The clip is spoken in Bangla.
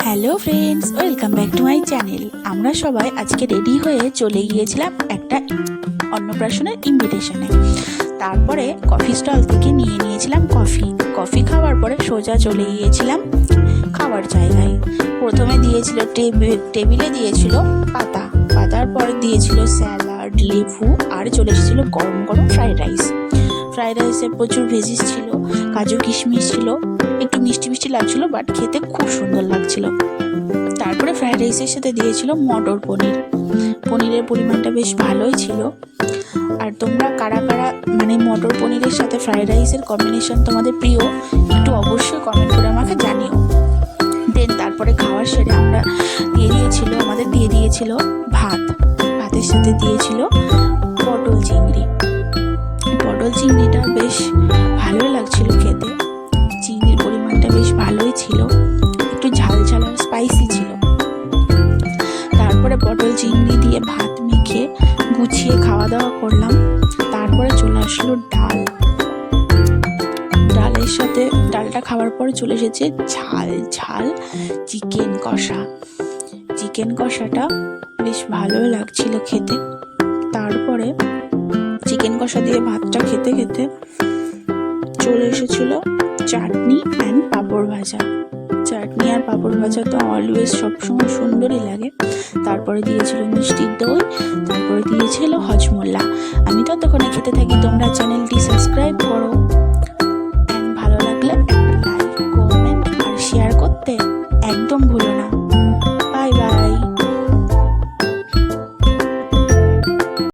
Hello friends, welcome back to my channel. আমরা সবাই আজকে রেডি হয়ে চলে গিয়েছিলাম একটা অন্নপ্রাশনের ইনভিটেশনে। তারপরে কফি স্টল থেকে নিয়েছিলাম কফি খাওয়ার পরে সোজা চলে গিয়েছিলাম খাওয়ার জায়গায়। প্রথমে দিয়েছিল টেবিলে দিয়েছিল পাতার পরে দিয়েছিল স্যালাড, লেবু, আর চলে এসেছিলো গরম গরম ফ্রাইড রাইসে প্রচুর ভেজিস ছিল, কাজু কিশমিশ ছিল, একটু মিষ্টি মিষ্টি লাগছিল, বাট খেতে খুব সুন্দর লাগছিল। তারপরে ফ্রাইড রাইসের সাথে দিয়েছিল মটর পনিরের পরিমাণটা বেশ ভালোই ছিল। আর তোমরা কারা কারা মটর পনিরের সাথে ফ্রাইড রাইসের কম্বিনেশন তোমাদের প্রিয়, একটু অবশ্যই কমেন্ট করে আমাকে জানিও। দেন তারপরে খাওয়ার সেরে আমাদের দিয়ে দিয়েছিল ভাতের সাথে দিয়েছিল পটল চিংড়িটা বেশ ভালোই লাগছিল খেতে। চিংড়ির পরিমাণটা বেশ ভালোই ছিল, একটু ঝাল আর স্পাইসি ছিল। তারপরে পটল চিংড়ি দিয়ে ভাত মেখে গুছিয়ে খাওয়া দাওয়া করলাম। তারপরে চলে আসলো ডালের সাথে ডালটা খাওয়ার পরে চলে এসেছে ঝাল চিকেন কষাটা বেশ ভালোই লাগছিল খেতে। তারপরে চিকেন কষা দিয়ে ভাতটা খেতে খেতে চলে এসেছিল চাটনি আর পাঁপড় ভাজা তো অলওয়েজ সবসময় সুন্দরই লাগে। তারপরে দিয়েছিল মিষ্টির দই, তারপরে দিয়েছিল হজমোল্লা। আমি ততক্ষণে খেতে থাকি, তোমরা চ্যানেলটি সাবস্ক্রাইব করো, ভালো লাগলে একটা লাইক, কমেন্ট আর শেয়ার করতে একদম ভুলো না।